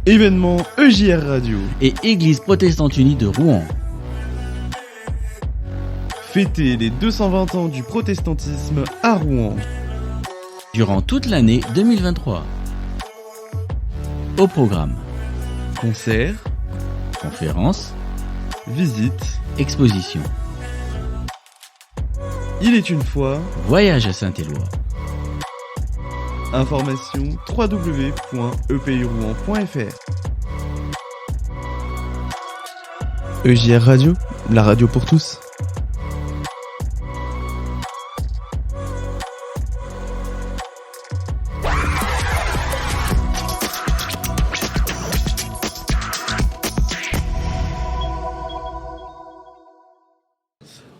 Événement EJR Radio. Et Église protestante unie de Rouen. Fêtez les 220 ans du protestantisme à Rouen. Durant toute l'année 2023. Au programme. Concerts, Conférences, visites, expositions. Il est une fois. Voyage à Saint-Éloi. Information www.epirouen.fr. EJR Radio, la radio pour tous.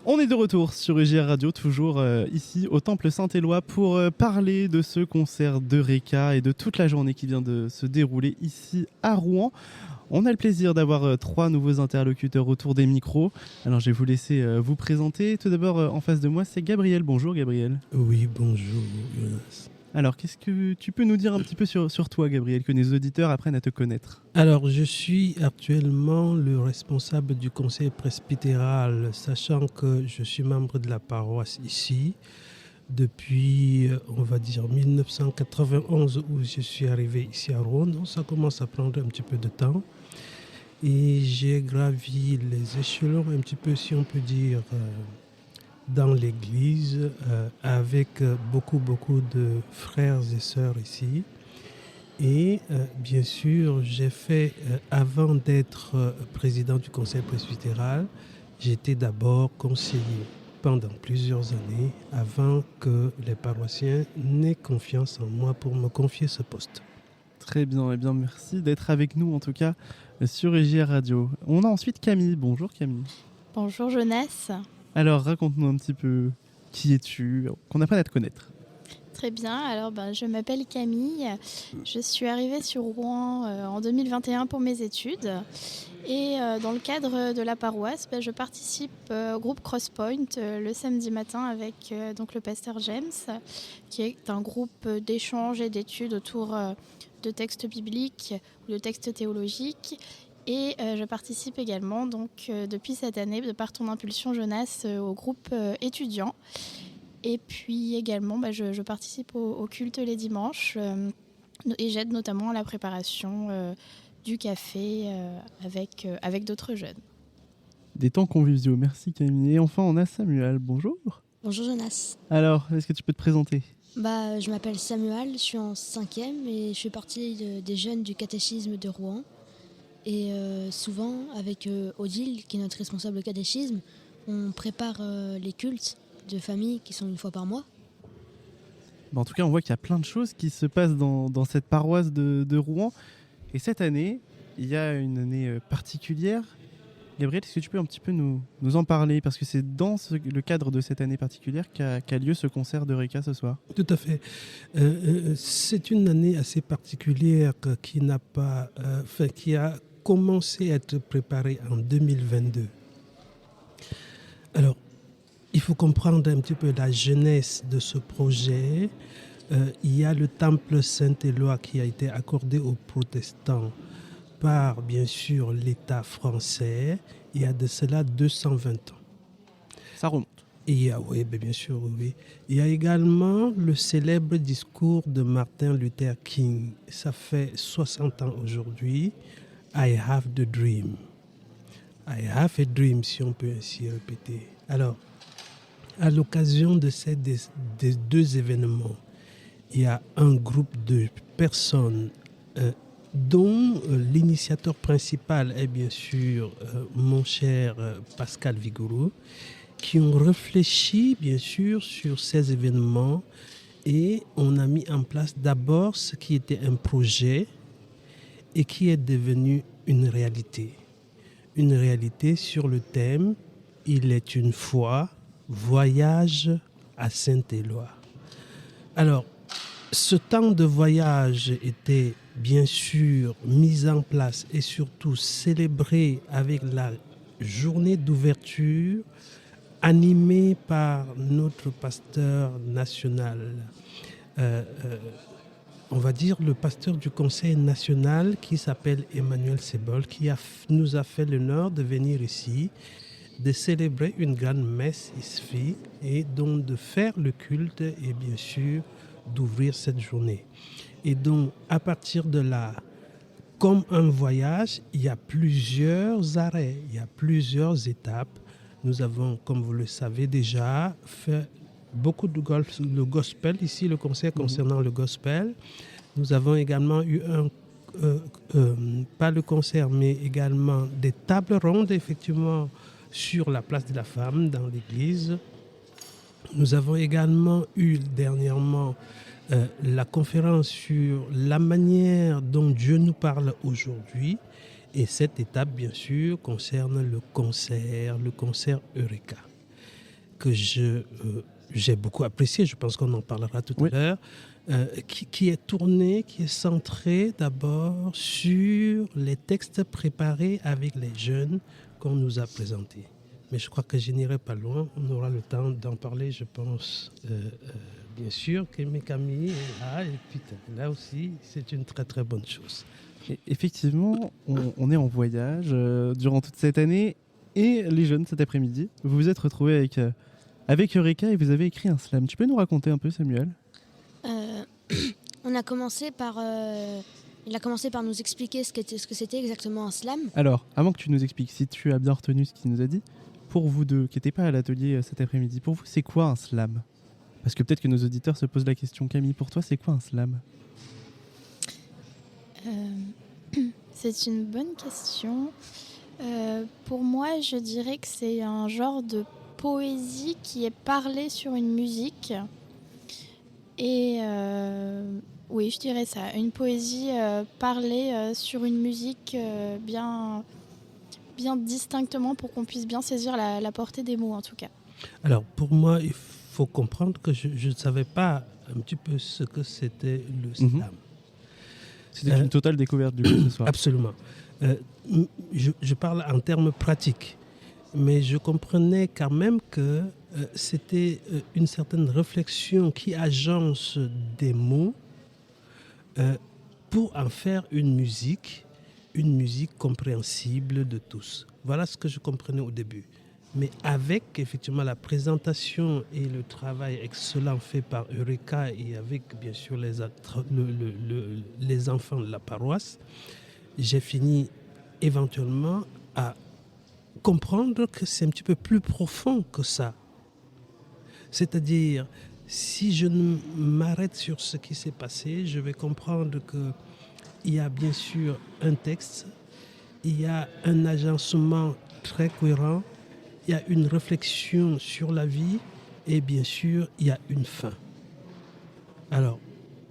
On est de retour sur EJR Radio, toujours ici au Temple Saint-Éloi pour parler de ce concert d'Eureka et de toute la journée qui vient de se dérouler ici à Rouen. On a le plaisir d'avoir 3 nouveaux interlocuteurs autour des micros. Alors je vais vous laisser vous présenter. Tout d'abord, en face de moi, c'est Gabriel. Bonjour Gabriel. Oui, bonjour Jonas. Alors, qu'est-ce que tu peux nous dire un petit peu sur toi, Gabriel, que nos auditeurs apprennent à te connaître? Alors, je suis actuellement le responsable du conseil presbytéral, sachant que je suis membre de la paroisse ici depuis, on va dire, 1991 où je suis arrivé ici à Rouen. Donc, ça commence à prendre un petit peu de temps. Et j'ai gravi les échelons un petit peu, si on peut dire, dans l'église, avec beaucoup de frères et sœurs ici. Et bien sûr, j'ai fait, avant d'être président du conseil presbytéral, j'étais d'abord conseiller pendant plusieurs années avant que les paroissiens n'aient confiance en moi pour me confier ce poste. Très bien, eh bien merci d'être avec nous en tout cas sur EJR Radio. On a ensuite Camille. Bonjour Camille. Bonjour Jonas. Alors raconte-nous un petit peu qui es-tu, qu'on apprenne à te connaître. Très bien, alors je m'appelle Camille, je suis arrivée sur Rouen en 2021 pour mes études et dans le cadre de la paroisse, je participe au groupe Crosspoint le samedi matin avec donc le pasteur James, qui est un groupe d'échange et d'études autour de textes bibliques ou de textes théologiques. Et je participe également donc, depuis cette année, de par ton impulsion Jonas, au groupe étudiant. Et puis également, je participe au culte les dimanches et j'aide notamment à la préparation du café avec d'autres jeunes. Des temps conviviaux, merci Camille. Et enfin, on a Samuel. Bonjour. Bonjour Jonas. Alors, est-ce que tu peux te présenter ? Je m'appelle Samuel, je suis en 5e et je fais partie des jeunes du catéchisme de Rouen. Et souvent, avec Odile, qui est notre responsable catéchisme, on prépare les cultes de famille qui sont une fois par mois. En tout cas, on voit qu'il y a plein de choses qui se passent dans cette paroisse de Rouen. Et cette année, il y a une année particulière. Gabriel, est-ce que tu peux un petit peu nous en parler ? Parce que c'est dans le cadre de cette année particulière qu'a lieu ce concert d'Eureka ce soir. Tout à fait. C'est une année assez particulière qui a commencé à être préparée en 2022. Alors, il faut comprendre un petit peu la jeunesse de ce projet. Il y a le temple Saint-Éloi qui a été accordé aux protestants par, bien sûr, l'État français. Il y a de cela 220 ans. Ça remonte. Oui, bien sûr, oui. Il y a également le célèbre discours de Martin Luther King. Ça fait 60 ans aujourd'hui. I have the dream. I have a dream, si on peut ainsi répéter. Alors, à l'occasion de ces deux événements, il y a un groupe de personnes dont l'initiateur principal est bien sûr mon cher Pascal Vigouroux, qui ont réfléchi bien sûr sur ces événements et on a mis en place d'abord ce qui était un projet et qui est devenu une réalité. Une réalité sur le thème « Il est une fois, voyage à Saint-Éloi ». Alors, ce temps de voyage était bien sûr mis en place et surtout célébré avec la journée d'ouverture animée par notre pasteur national, on va dire, le pasteur du Conseil national qui s'appelle Emmanuel Sebol, qui nous a fait l'honneur de venir ici, de célébrer une grande messe ici et donc de faire le culte et bien sûr d'ouvrir cette journée. Et donc, à partir de là, comme un voyage, il y a plusieurs arrêts, il y a plusieurs étapes. Nous avons, comme vous le savez déjà, fait beaucoup de le gospel ici, le concert concernant le gospel. Nous avons également eu pas le concert, mais également des tables rondes, effectivement, sur la place de la femme dans l'église. Nous avons également eu dernièrement la conférence sur la manière dont Dieu nous parle aujourd'hui. Et cette étape, bien sûr, concerne le concert Eureka, que j'ai beaucoup apprécié, je pense qu'on en parlera tout à l'heure, qui est tourné, qui est centré d'abord sur les textes préparés avec les jeunes qu'on nous a présentés. Mais je crois que je n'irai pas loin, on aura le temps d'en parler, je pense, bien sûr, que mes Camille est là, et puis là aussi, c'est une très très bonne chose. Et effectivement, on est en voyage durant toute cette année, et les jeunes, cet après-midi, vous vous êtes retrouvés avec Eureka et vous avez écrit un slam. Tu peux nous raconter un peu, Samuel ? Il a commencé par nous expliquer ce que c'était exactement un slam. Alors, avant que tu nous expliques, si tu as bien retenu ce qu'il nous a dit, pour vous deux qui n'étaient pas à l'atelier cet après-midi, pour vous, c'est quoi un slam ? Parce que peut-être que nos auditeurs se posent la question. Camille, pour toi, c'est quoi un slam ? C'est une bonne question. Pour moi, je dirais que c'est un genre de poésie qui est parlée sur une musique. Et oui, je dirais ça. Une poésie parlée sur une musique bien distinctement pour qu'on puisse bien saisir la portée des mots, en tout cas. Alors, pour moi, il faut comprendre que je ne savais pas un petit peu ce que c'était le slam. C'était une totale découverte du coup ce soir. Absolument. Je parle en termes pratiques, mais je comprenais quand même que c'était une certaine réflexion qui agence des mots pour en faire une musique compréhensible de tous. Voilà ce que je comprenais au début. Mais avec effectivement la présentation et le travail excellent fait par Eureka et avec bien sûr les enfants de la paroisse, j'ai fini éventuellement à comprendre que c'est un petit peu plus profond que ça. C'est-à-dire, si je m'arrête sur ce qui s'est passé, je vais comprendre qu'il y a bien sûr un texte, il y a un agencement très cohérent, il y a une réflexion sur la vie et bien sûr, il y a une fin. Alors,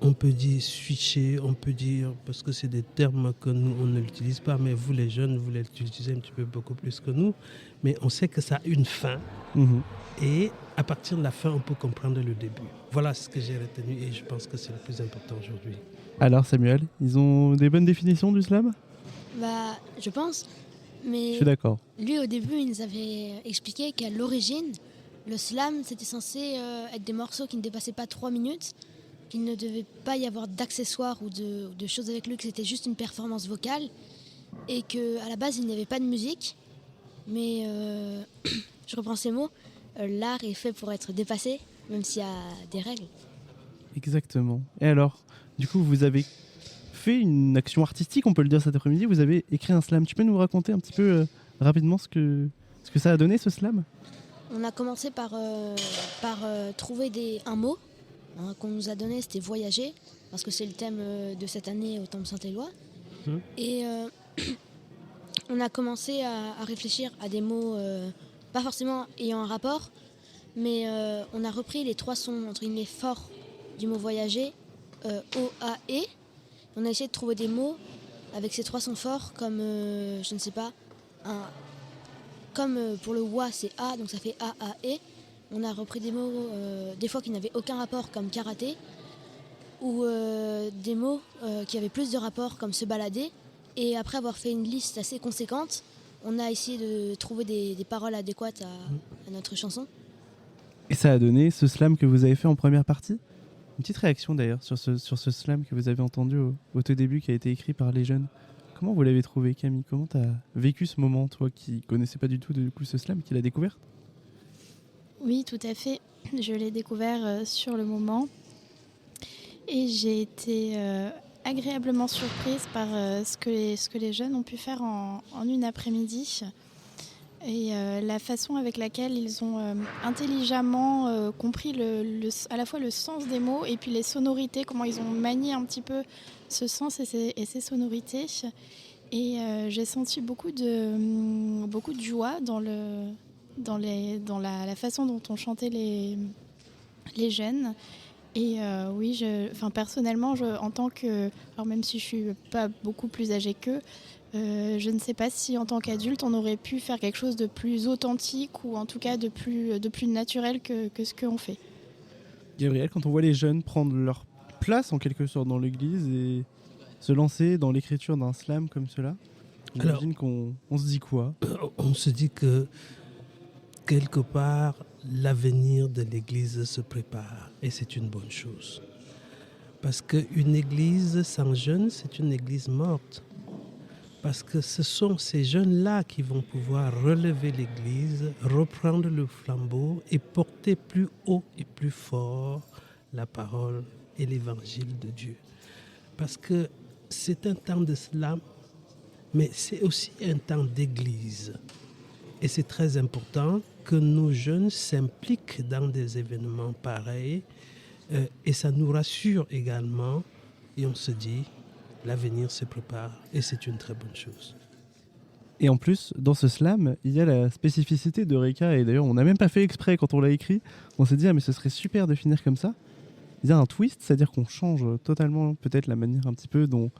on peut dire switcher, on peut dire, parce que c'est des termes que nous, on ne l'utilise pas, mais vous les jeunes, vous l'utilisez un petit peu beaucoup plus que nous, mais on sait que ça a une fin. Et à partir de la fin, on peut comprendre le début. Voilà ce que j'ai retenu et je pense que c'est le plus important aujourd'hui. Alors Samuel, ils ont des bonnes définitions du slam ? Je pense. Mais je suis d'accord. Lui, au début, il nous avait expliqué qu'à l'origine, le slam, c'était censé être des morceaux qui ne dépassaient pas 3 minutes, qu'il ne devait pas y avoir d'accessoires ou de choses avec lui, que c'était juste une performance vocale, et qu'à la base, il n'y avait pas de musique. Mais, je reprends ces mots, l'art est fait pour être dépassé, même s'il y a des règles. Exactement. Et alors, du coup, vous avez fait une action artistique, on peut le dire cet après-midi, vous avez écrit un slam. Tu peux nous raconter un petit peu rapidement ce que ça a donné, ce slam ? On a commencé par trouver un mot qu'on nous a donné, c'était voyager, parce que c'est le thème de cette année au Temple Saint-Éloi. Et on a commencé à réfléchir à des mots pas forcément ayant un rapport, mais on a repris les 3 sons entre guillemets forts du mot voyager, O, A, E. On a essayé de trouver des mots avec ces 3 sons forts, comme, je ne sais pas, comme pour le wa c'est A, donc ça fait A, A, E. On a repris des mots, des fois qui n'avaient aucun rapport, comme karaté, ou des mots qui avaient plus de rapport, comme se balader. Et après avoir fait une liste assez conséquente, on a essayé de trouver des paroles adéquates à notre chanson. Et ça a donné ce slam que vous avez fait en première partie ? Une petite réaction d'ailleurs sur ce slam que vous avez entendu au tout début, qui a été écrit par les jeunes. Comment vous l'avez trouvé, Camille? Comment tu as vécu ce moment, toi qui connaissais pas du tout du coup ce slam, qui l'a découvert? Oui, tout à fait. Je l'ai découvert sur le moment et j'ai été agréablement surprise par ce que les jeunes ont pu faire en une après-midi. Et la façon avec laquelle ils ont intelligemment compris à la fois le sens des mots et puis les sonorités, comment ils ont manié un petit peu ce sens et ces sonorités. Et j'ai senti beaucoup de joie dans la façon dont on chantait les jeunes. Et oui, personnellement, en tant que... Alors même si je ne suis pas beaucoup plus âgée qu'eux, je ne sais pas si en tant qu'adulte on aurait pu faire quelque chose de plus authentique ou en tout cas de plus naturel que ce qu'on fait. Gabriel, quand on voit les jeunes prendre leur place en quelque sorte dans l'église et se lancer dans l'écriture d'un slam comme cela, j'imagine qu'on se dit quoi? On se dit que quelque part l'avenir de l'église se prépare et c'est une bonne chose. Parce qu'une église sans jeunes, c'est une église morte. Parce que ce sont ces jeunes-là qui vont pouvoir relever l'Église, reprendre le flambeau et porter plus haut et plus fort la parole et l'évangile de Dieu. Parce que c'est un temps de slam, mais c'est aussi un temps d'Église. Et c'est très important que nos jeunes s'impliquent dans des événements pareils. Et ça nous rassure également. Et on se dit... l'avenir se prépare et c'est une très bonne chose. Et en plus, dans ce slam, il y a la spécificité de Reka, et d'ailleurs on n'a même pas fait exprès quand on l'a écrit, on s'est dit mais ce serait super de finir comme ça. Il y a un twist, c'est-à-dire qu'on change totalement peut-être la manière un petit peu dont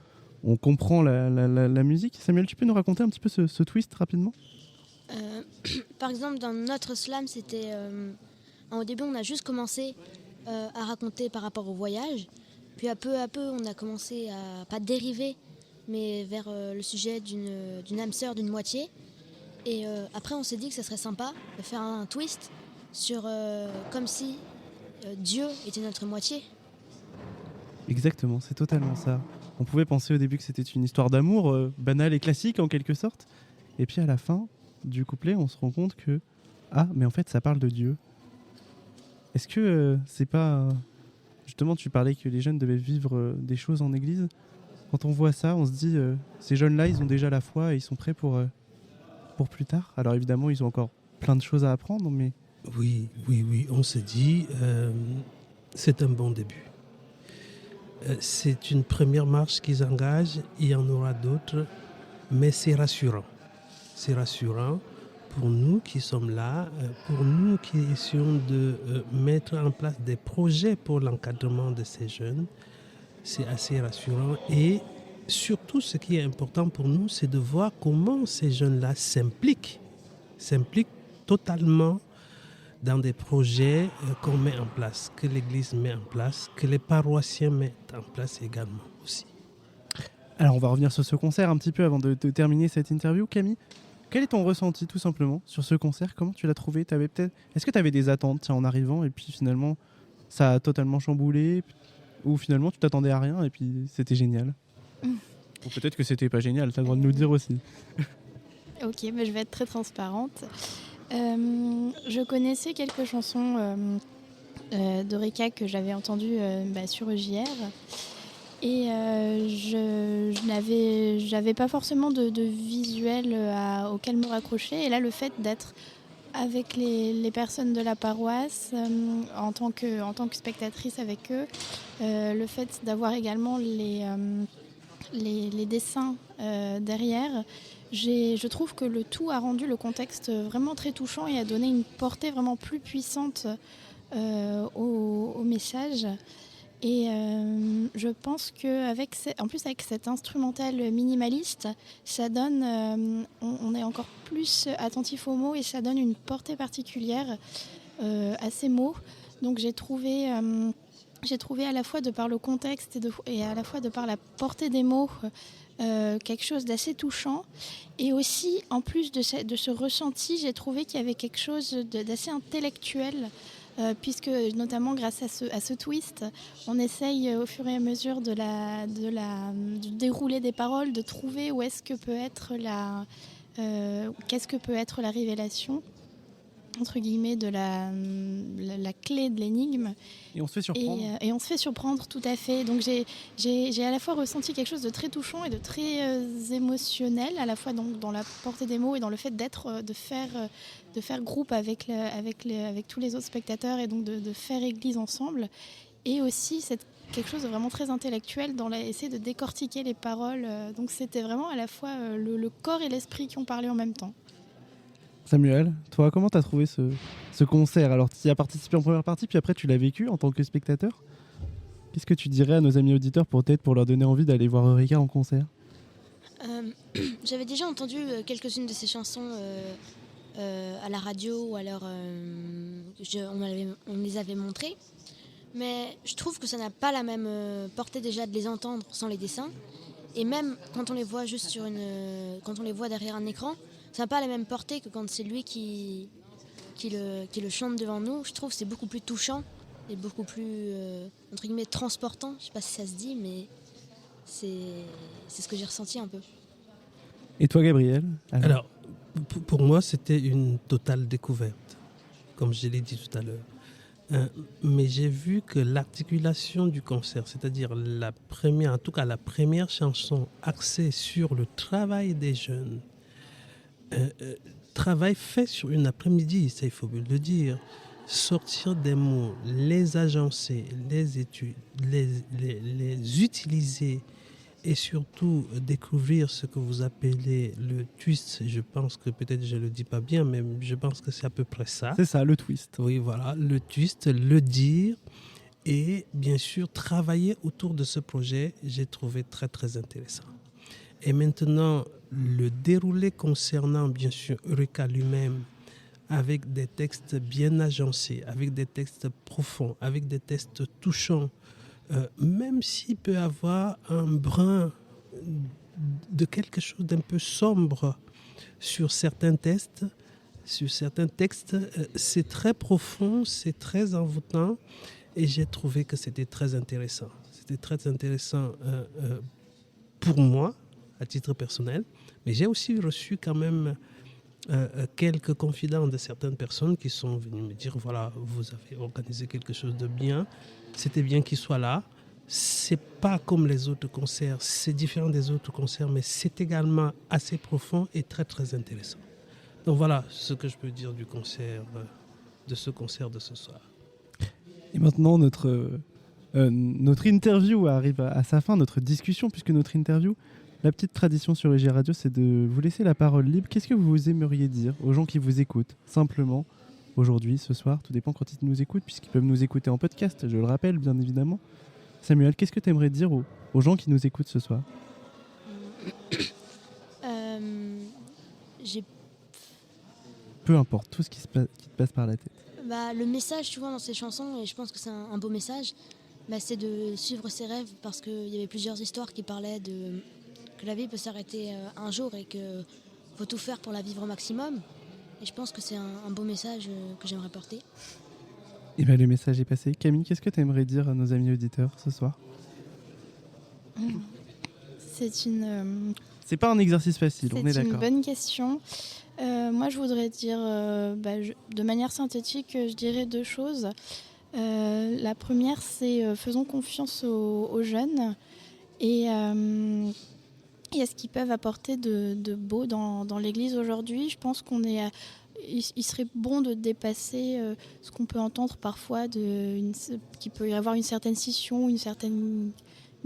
on comprend la musique. Samuel, tu peux nous raconter un petit peu ce twist rapidement? Par exemple, dans notre slam, c'était... au début, on a juste commencé à raconter par rapport au voyage. Puis à peu, on a commencé à, pas dériver, mais vers le sujet d'une âme sœur d'une moitié. Et après, on s'est dit que ça serait sympa de faire un twist sur comme si Dieu était notre moitié. Exactement, c'est totalement ça. On pouvait penser au début que c'était une histoire d'amour banale et classique en quelque sorte. Et puis à la fin du couplet, on se rend compte que mais en fait, ça parle de Dieu. Est-ce que c'est pas... Justement, tu parlais que les jeunes devaient vivre des choses en église. Quand on voit ça, on se dit, ces jeunes-là, ils ont déjà la foi et ils sont prêts pour plus tard. Alors évidemment, ils ont encore plein de choses à apprendre, mais... Oui, on se dit, c'est un bon début. C'est une première marche qu'ils engagent, il y en aura d'autres, mais c'est rassurant. C'est rassurant pour nous qui sommes là, pour nous qui essayons de mettre en place des projets pour l'encadrement de ces jeunes. C'est assez rassurant et surtout ce qui est important pour nous, c'est de voir comment ces jeunes-là s'impliquent totalement dans des projets qu'on met en place, que l'Église met en place, que les paroissiens mettent en place également aussi. Alors on va revenir sur ce concert un petit peu avant de terminer cette interview. Camille, quel est ton ressenti tout simplement sur ce concert? Comment tu l'as trouvé? Est-ce que tu avais des attentes en arrivant et puis finalement ça a totalement chamboulé, ou finalement tu t'attendais à rien et puis c'était génial? Ou peut-être que c'était pas génial, tu as le droit de nous le dire aussi. Ok, mais je vais être très transparente. Je connaissais quelques chansons de Reka que j'avais entendues sur EJR. Et je n'avais pas forcément de visuel auquel me raccrocher. Et là, le fait d'être avec les personnes de la paroisse, en tant que spectatrice avec eux, le fait d'avoir également les dessins derrière, je trouve que le tout a rendu le contexte vraiment très touchant et a donné une portée vraiment plus puissante au message. Et je pense qu'avec avec cet instrumental minimaliste, ça donne, on est encore plus attentif aux mots et ça donne une portée particulière à ces mots. Donc j'ai trouvé à la fois de par le contexte et à la fois de par la portée des mots quelque chose d'assez touchant. Et aussi, en plus de ce ressenti, j'ai trouvé qu'il y avait quelque chose d'assez intellectuel puisque notamment grâce à ce twist, on essaye au fur et à mesure du déroulé des paroles de trouver où est-ce que peut être qu'est-ce que peut être la révélation, entre guillemets, de la clé de l'énigme. Et on se fait surprendre. Et on se fait surprendre, tout à fait. Donc j'ai à la fois ressenti quelque chose de très touchant et de très émotionnel, à la fois donc dans la portée des mots et dans le fait de faire groupe avec tous les autres spectateurs et donc de faire église ensemble. Et aussi quelque chose de vraiment très intellectuel dans essayer de décortiquer les paroles. Donc c'était vraiment à la fois le corps et l'esprit qui ont parlé en même temps. Samuel, toi, comment t'as trouvé ce concert? Alors, tu y as participé en première partie, puis après, tu l'as vécu en tant que spectateur. Qu'est-ce que tu dirais à nos amis auditeurs pour leur donner envie d'aller voir Eureka en concert? J'avais déjà entendu quelques-unes de ses chansons à la radio, ou alors on me les avait montrées. Mais je trouve que ça n'a pas la même portée déjà de les entendre sans les dessins. Et même quand on les voit quand on les voit derrière un écran, ça n'a pas la même portée que quand c'est lui qui le chante devant nous. Je trouve que c'est beaucoup plus touchant et beaucoup plus, entre guillemets, transportant. Je ne sais pas si ça se dit, mais c'est ce que j'ai ressenti un peu. Et toi, Gabriel? Alors, pour moi, c'était une totale découverte, comme je l'ai dit tout à l'heure. Mais j'ai vu que l'articulation du concert, c'est-à-dire la première chanson axée sur le travail des jeunes, travail fait sur une après-midi, ça il faut le dire, sortir des mots, les agencer, les études, les utiliser et surtout découvrir ce que vous appelez le twist. Je pense que peut-être je ne le dis pas bien, mais je pense que c'est à peu près ça. C'est ça, le twist. Oui, voilà, le twist, le dire et bien sûr travailler autour de ce projet, j'ai trouvé très très intéressant. Et maintenant, le déroulé concernant bien sûr Eureka lui-même, avec des textes bien agencés, avec des textes profonds, avec des textes touchants, même s'il peut avoir un brin de quelque chose d'un peu sombre sur certains textes, c'est très profond, c'est très envoûtant et j'ai trouvé que c'était très intéressant. C'était très intéressant pour moi, à titre personnel, mais j'ai aussi reçu quand même quelques confidences de certaines personnes qui sont venues me dire voilà, vous avez organisé quelque chose de bien, c'était bien qu'il soit là. C'est pas comme les autres concerts, c'est différent des autres concerts, mais c'est également assez profond et très très intéressant. Donc voilà ce que je peux dire du concert, de ce concert de ce soir. Et maintenant, notre interview arrive à sa fin, notre discussion, puisque notre interview, la petite tradition sur EG Radio, c'est de vous laisser la parole libre. Qu'est-ce que vous aimeriez dire aux gens qui vous écoutent, simplement, aujourd'hui, ce soir? Tout dépend quand ils nous écoutent, puisqu'ils peuvent nous écouter en podcast, je le rappelle, bien évidemment. Samuel, qu'est-ce que tu aimerais dire aux gens qui nous écoutent ce soir? Peu importe, tout ce qui te passe par la tête. Le message, tu vois, dans ces chansons, et je pense que c'est un beau message, c'est de suivre ses rêves, parce qu'il y avait plusieurs histoires qui parlaient que la vie peut s'arrêter un jour et qu'il faut tout faire pour la vivre au maximum. Et je pense que c'est un beau message que j'aimerais porter. Et bien, le message est passé. Camille, qu'est-ce que tu aimerais dire à nos amis auditeurs ce soir? C'est pas un exercice facile, on est d'accord. C'est une bonne question. Moi, je voudrais dire, de manière synthétique, je dirais deux choses. La première, c'est faisons confiance aux jeunes et à ce qu'ils peuvent apporter de beau dans l'Église aujourd'hui. Je pense il serait bon de dépasser ce qu'on peut entendre parfois, qu'il peut y avoir une certaine scission, une certaine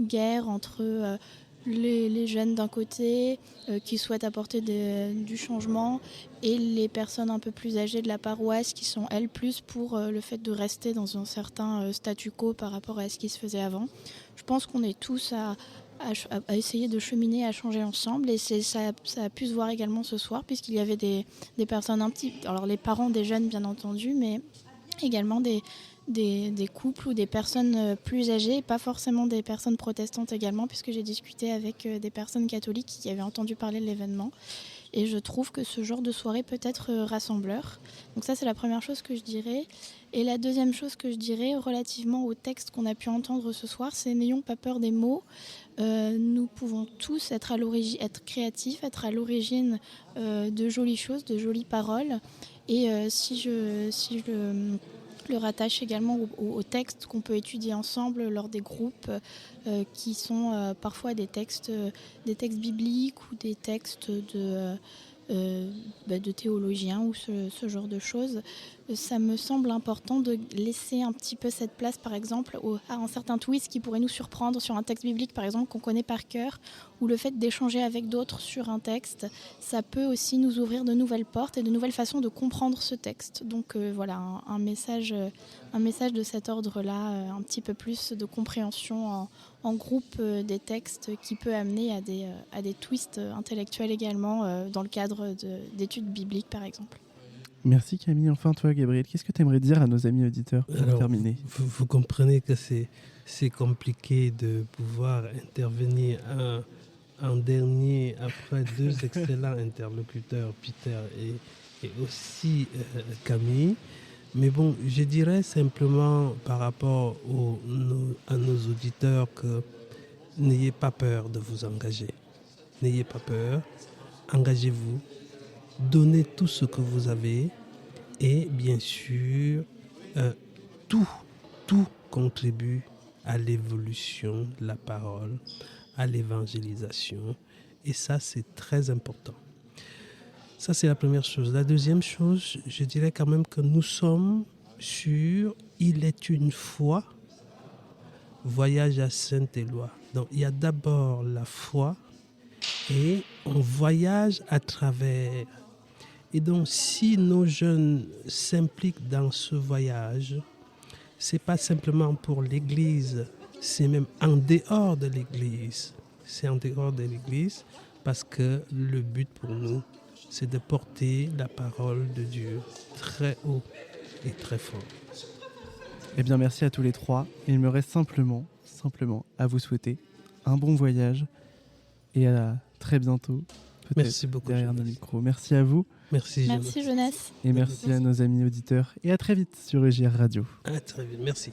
guerre entre les jeunes d'un côté qui souhaitent apporter du changement et les personnes un peu plus âgées de la paroisse qui sont elles plus pour le fait de rester dans un certain statu quo par rapport à ce qui se faisait avant. Je pense qu'on est tous à essayer de cheminer, à changer ensemble et ça a pu se voir également ce soir puisqu'il y avait des personnes alors les parents des jeunes bien entendu, mais également des couples ou des personnes plus âgées, pas forcément des personnes protestantes également, puisque j'ai discuté avec des personnes catholiques qui avaient entendu parler de l'événement. Et je trouve que ce genre de soirée peut être rassembleur. Donc ça, c'est la première chose que je dirais. Et la deuxième chose que je dirais relativement au texte qu'on a pu entendre ce soir, c'est n'ayons pas peur des mots. Nous pouvons tous être créatifs, être à l'origine de jolies choses, de jolies paroles. Et si je le rattache également au texte qu'on peut étudier ensemble lors des groupes qui sont parfois des textes bibliques ou des textes de théologiens ou ce genre de choses. Ça me semble important de laisser un petit peu cette place, par exemple, à un certain twist qui pourrait nous surprendre sur un texte biblique, par exemple, qu'on connaît par cœur, ou le fait d'échanger avec d'autres sur un texte, ça peut aussi nous ouvrir de nouvelles portes et de nouvelles façons de comprendre ce texte. Donc voilà, un message de cet ordre-là, un petit peu plus de compréhension en groupe des textes qui peut amener à des twists intellectuels également dans le cadre d'études bibliques, par exemple. Merci Camille. Enfin toi Gabriel, qu'est-ce que tu aimerais dire à nos amis auditeurs pour terminer? Vous comprenez que c'est compliqué de pouvoir intervenir en dernier après deux excellents interlocuteurs, Peter et aussi Camille. Mais bon, je dirais simplement par rapport à nos auditeurs que n'ayez pas peur de vous engager. N'ayez pas peur, engagez-vous, donnez tout ce que vous avez et bien sûr, tout contribue à l'évolution de la parole, à l'évangélisation et ça c'est très important. Ça, c'est la première chose. La deuxième chose, je dirais quand même que nous sommes sur Il est une foi, voyage à Saint-Éloi. Donc, il y a d'abord la foi et on voyage à travers. Et donc, si nos jeunes s'impliquent dans ce voyage, ce n'est pas simplement pour l'Église, c'est même en dehors de l'Église. C'est en dehors de l'Église parce que le but pour nous, c'est de porter la parole de Dieu très haut et très fort. Eh bien, merci à tous les trois. Il me reste simplement à vous souhaiter un bon voyage et à très bientôt, peut-être merci beaucoup, derrière nos micros. Merci à vous. Merci Jeunesse. Et merci à nos amis auditeurs. Et à très vite sur EJR Radio. À très vite, merci.